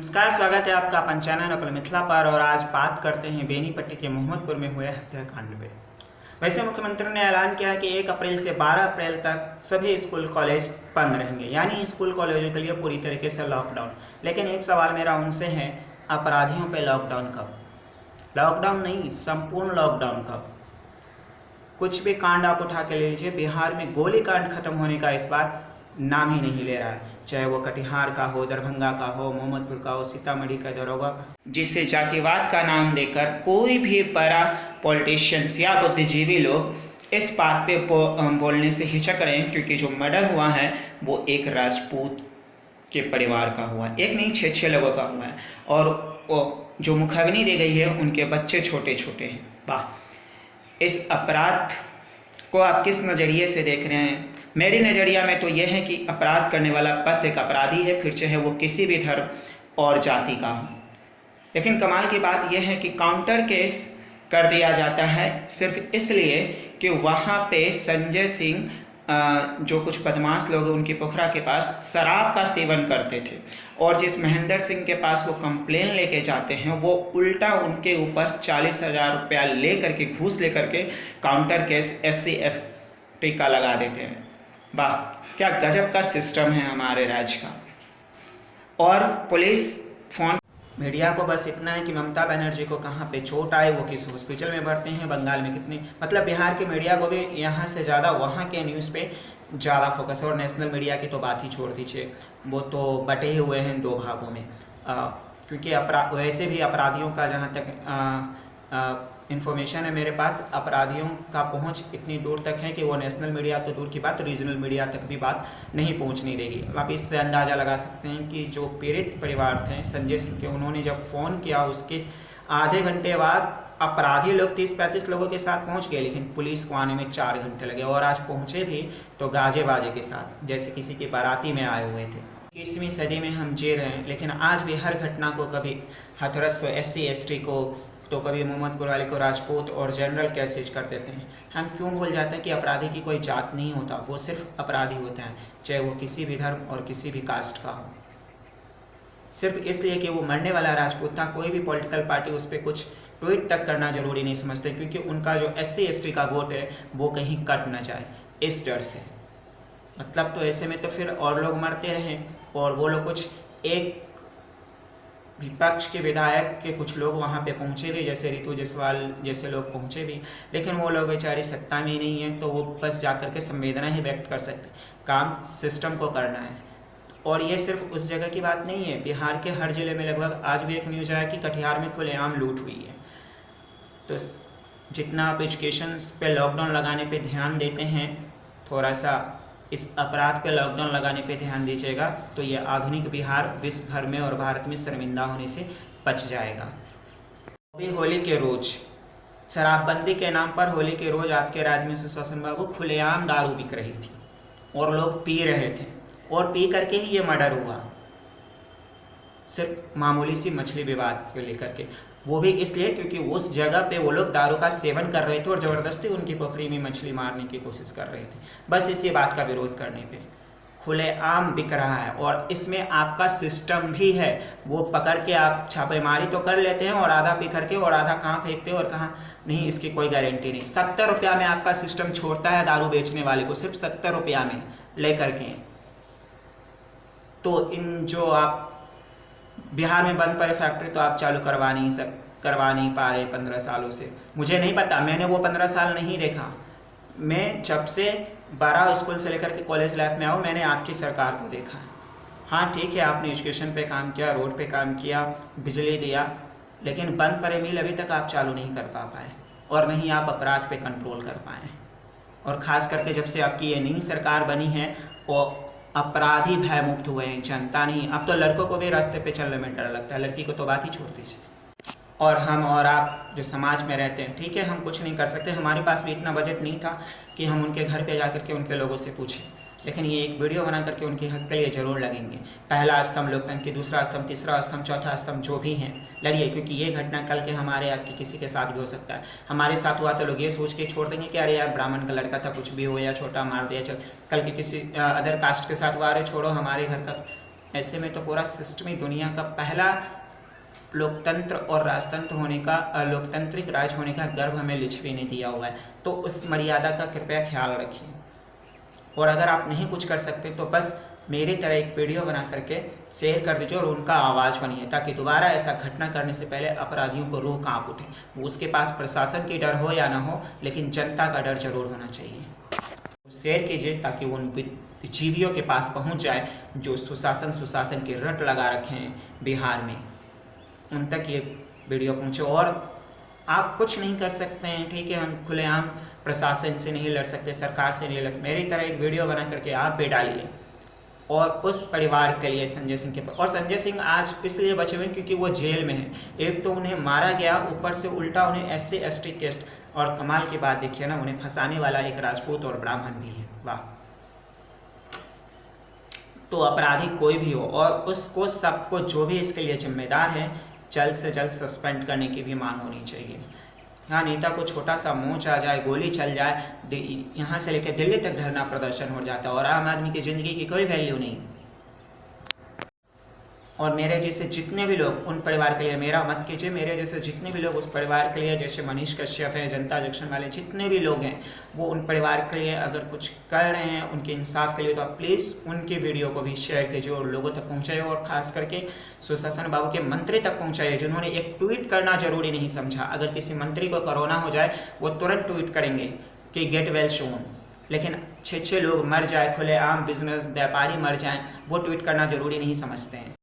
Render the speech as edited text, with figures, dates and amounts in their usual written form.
नमस्कार, स्वागत है आपका अपन चैनल अपने मिथिला पर। और आज बात करते हैं बेनीपट्टी के मोहम्मदपुर में हुए हत्याकांड पे। वैसे मुख्यमंत्री ने ऐलान किया है कि 1 अप्रैल से 12 अप्रैल तक सभी स्कूल कॉलेज बंद रहेंगे, यानी स्कूल कॉलेजों के लिए पूरी तरीके से लॉकडाउन। लेकिन एक सवाल मेरा उनसे है, अपराधियों पे लॉकडाउन कब? लॉकडाउन नहीं, संपूर्ण लॉकडाउन कब? कुछ भी कांड आप उठा के ले लीजिए, बिहार में गोली कांड खत्म होने का इस बार नाम ही नहीं ले रहा है। चाहे वो कटिहार का हो, दरभंगा का हो, मोहम्मदपुर का हो, सीतामढ़ी का, दरोगा का, जिससे जातिवाद का नाम देकर कोई भी बड़ा पॉलिटिशियंस या बुद्धिजीवी लोग इस बात पे बोलने से हिचक रहे हैं, क्योंकि जो मर्डर हुआ है वो एक राजपूत के परिवार का हुआ है। एक नहीं, 6 लोगों का हुआ है। और जो मुखाग्नि दी गई है उनके बच्चे छोटे छोटे हैं। वाह, इस अपराध को आप किस नज़रिए से देख रहे हैं? मेरी नज़रिया में तो यह है कि अपराध करने वाला बस एक अपराधी है, फिर चाहे वो किसी भी धर्म और जाति का हो। लेकिन कमाल की बात यह है कि काउंटर केस कर दिया जाता है सिर्फ इसलिए कि वहाँ पे संजय सिंह जो कुछ बदमाश लोग उनकी पोखरा के पास शराब का सेवन करते थे, और जिस महेंद्र सिंह के पास वो कंप्लेन लेके जाते हैं वो उल्टा उनके ऊपर 40,000 रुपया ले करके, घूस ले करके काउंटर केस SC ST का लगा देते हैं। वाह, क्या गजब का सिस्टम है हमारे राज्य का। और पुलिस फोन मीडिया को बस इतना है कि ममता बनर्जी को कहाँ पे चोट आए, वो किस हॉस्पिटल में भर्ती हैं, बंगाल में कितने, मतलब बिहार के मीडिया को भी यहाँ से ज़्यादा वहाँ के न्यूज़ पे ज़्यादा फोकस है। और नेशनल मीडिया की तो बात ही छोड़ दीजिए, वो तो बटे हुए हैं 2 भागों में। क्योंकि वैसे भी अपराधियों का जहाँ तक इन्फॉर्मेशन है मेरे पास, अपराधियों का पहुंच इतनी दूर तक है कि वो नेशनल मीडिया तो दूर की बात, रीजनल मीडिया तक भी बात नहीं पहुंचने देगी। आप इससे अंदाज़ा लगा सकते हैं कि जो पीड़ित परिवार थे संजय सिंह के, उन्होंने जब फ़ोन किया उसके आधे घंटे बाद अपराधी लोग 30-35 लोगों के साथ पहुंच गए, लेकिन पुलिस को आने में 4 घंटे लगे। और आज पहुँचे भी तो गाजे बाजे के साथ, जैसे किसी की बाराती में आए हुए थे। 21वीं सदी में हम जी रहे हैं, लेकिन आज भी हर घटना को, कभी हाथरस को SC ST को, तो कभी मोहम्मदपुर वाले को राजपूत और जनरल कैसेज कर देते हैं। हम क्यों भूल जाते हैं कि अपराधी की कोई जात नहीं होता, वो सिर्फ अपराधी होता है, चाहे वो किसी भी धर्म और किसी भी कास्ट का हो। सिर्फ इसलिए कि वो मरने वाला राजपूत था, कोई भी पॉलिटिकल पार्टी उस पर कुछ ट्वीट तक करना जरूरी नहीं समझते, क्योंकि उनका जो SC ST का वोट है वो कहीं कट ना जाए, इस डर से। मतलब तो ऐसे में तो फिर और लोग मरते रहें, और वो लोग कुछ एक विपक्ष के विधायक के कुछ लोग वहाँ पे पहुँचे भी, जैसे रितु जायसवाल जैसे लोग पहुँचे भी, लेकिन वो लोग बेचारी सत्ता में ही नहीं है, तो वो बस जाकर के संवेदना ही व्यक्त कर सकते। काम सिस्टम को करना है। और ये सिर्फ उस जगह की बात नहीं है, बिहार के हर जिले में लगभग, आज भी एक न्यूज़ आया कि कटिहार में खुलेआम लूट हुई है। तो जितना आप एजुकेशन पे लॉकडाउन लगाने पर ध्यान देते हैं, थोड़ा सा इस अपराध पे लॉकडाउन लगाने पे ध्यान दीजिएगा, तो ये आधुनिक बिहार विश्व भर में और भारत में शर्मिंदा होने से बच जाएगा। अभी होली के रोज, शराबबंदी के नाम पर होली के रोज आपके राज्य में सुशासन बाबू खुलेआम दारू बिक रही थी और लोग पी रहे थे, और पी करके ही ये मर्डर हुआ, सिर्फ मामूली सी मछली विवाद को लेकर के। वो भी इसलिए क्योंकि उस जगह पे वो लोग दारू का सेवन कर रहे थे और ज़बरदस्ती उनकी पोखरी में मछली मारने की कोशिश कर रहे थे, बस इसी बात का विरोध करने पे। खुलेआम बिक रहा है, और इसमें आपका सिस्टम भी है, वो पकड़ के आप छापेमारी तो कर लेते हैं, और आधा पी करके और आधा कहाँ फेंकते हैं और कहाँ नहीं, इसकी कोई गारंटी नहीं। 70 रुपया में आपका सिस्टम छोड़ता है दारू बेचने वाले को, सिर्फ 70 रुपया में ले करके। तो इन जो आप बिहार में बंद पड़े फैक्ट्री, तो आप चालू करवा नहीं पा रहे 15 सालों से। मुझे नहीं पता, मैंने वो 15 साल नहीं देखा। मैं जब से 12 स्कूल से लेकर के कॉलेज लाइफ में आऊँ, मैंने आपकी सरकार को देखा है। हाँ ठीक है, आपने एजुकेशन पे काम किया, रोड पे काम किया, बिजली दिया, लेकिन बंद पड़े मिल अभी तक आप चालू नहीं कर पा पाए, और नहीं आप अपराध पे कंट्रोल कर पाए। और ख़ास करके जब से आपकी ये नई सरकार बनी है, और अपराधी भय मुक्त हुए हैं, जनता नहीं। अब तो लड़कों को भी रास्ते पे चलने में डर लगता है, लड़की को तो बात ही छोड़ दीजिए। और हम और आप जो समाज में रहते हैं, ठीक है, हम कुछ नहीं कर सकते, हमारे पास भी इतना बजट नहीं था कि हम उनके घर पे जा करके उनके लोगों से पूछें, लेकिन ये एक वीडियो बना करके उनके हक के लिए ज़रूर लगेंगे। पहला स्तंभ लोकतंत्र की, दूसरा स्तंभ, तीसरा स्तंभ, चौथा स्तंभ, जो भी हैं लड़िए, क्योंकि ये घटना कल के हमारे आपके किसी के साथ भी हो सकता है। हमारे साथ हुआ तो लोग ये सोच के छोड़ देंगे कि अरे यार ब्राह्मण का लड़का था, कुछ भी हो या छोटा मार दिया, चल। कल के किसी अदर कास्ट के साथ हुआ, अरे छोड़ो हमारे घर का ऐसे में तो पूरा सिस्टम ही दुनिया का पहला लोकतंत्र और राजतंत्र होने का, लोकतांत्रिक राज होने का गर्व हमें लिच्छवी ने दिया हुआ है। तो उस मर्यादा का कृपया ख्याल रखिए। और अगर आप नहीं कुछ कर सकते तो बस मेरी तरह एक वीडियो बना करके शेयर कर दीजिए और उनका आवाज़ बनिए, ताकि दोबारा ऐसा घटना करने से पहले अपराधियों को रूह कांप उठे। वो उसके पास प्रशासन की डर हो या ना हो, लेकिन जनता का डर जरूर होना चाहिए। शेयर कीजिए ताकि उन जीवियों के पास पहुंच जाए जो सुशासन की रट लगा रखे हैं बिहार में, उन तक ये वीडियो पहुंचे। और आप कुछ नहीं कर सकते हैं, ठीक है, हम खुलेआम प्रशासन से नहीं लड़ सकते, सरकार से नहीं लड़, मेरी तरह एक वीडियो बना करके आप भी डालिए और उस परिवार के लिए, संजय सिंह के। और संजय सिंह आज इसलिए बचे हुए क्योंकि वो जेल में हैं। एक तो उन्हें मारा गया, ऊपर से उल्टा उन्हें SC ST केस, और कमाल की बात देखिए ना, उन्हें फंसाने वाला एक राजपूत और ब्राह्मण भी है। वाह। तो अपराधी कोई भी हो और उसको सबको जो भी इसके लिए जिम्मेदार है जल्द से जल्द सस्पेंड करने की भी मांग होनी चाहिए। यहाँ नेता को छोटा सा मोच आ जाए, गोली चल जाए, यहाँ से लेकर दिल्ली तक धरना प्रदर्शन हो जाता है और आम आदमी की ज़िंदगी की कोई वैल्यू नहीं। और मेरे जैसे जितने भी लोग उन परिवार के लिए, मेरा मत कीजिए, मेरे जैसे जितने भी लोग उस परिवार के लिए, जैसे मनीष कश्यप है, जनता जंक्शन वाले जितने भी लोग हैं, वो उन परिवार के लिए अगर कुछ कर रहे हैं उनके इंसाफ के लिए, तो आप प्लीज़ उनकी वीडियो को भी शेयर कीजिए और लोगों तक पहुँचाइए। और ख़ास करके सुशासन बाबू के मंत्री तक पहुँचाइए, जिन्होंने एक ट्वीट करना जरूरी नहीं समझा। अगर किसी मंत्री को कोरोना हो जाए वो तुरंत ट्वीट करेंगे कि गेट वेल सून, लेकिन 6 लोग मर जाए, खुलेआम बिजनेस व्यापारी मर जाएं, वो ट्वीट करना जरूरी नहीं समझते हैं।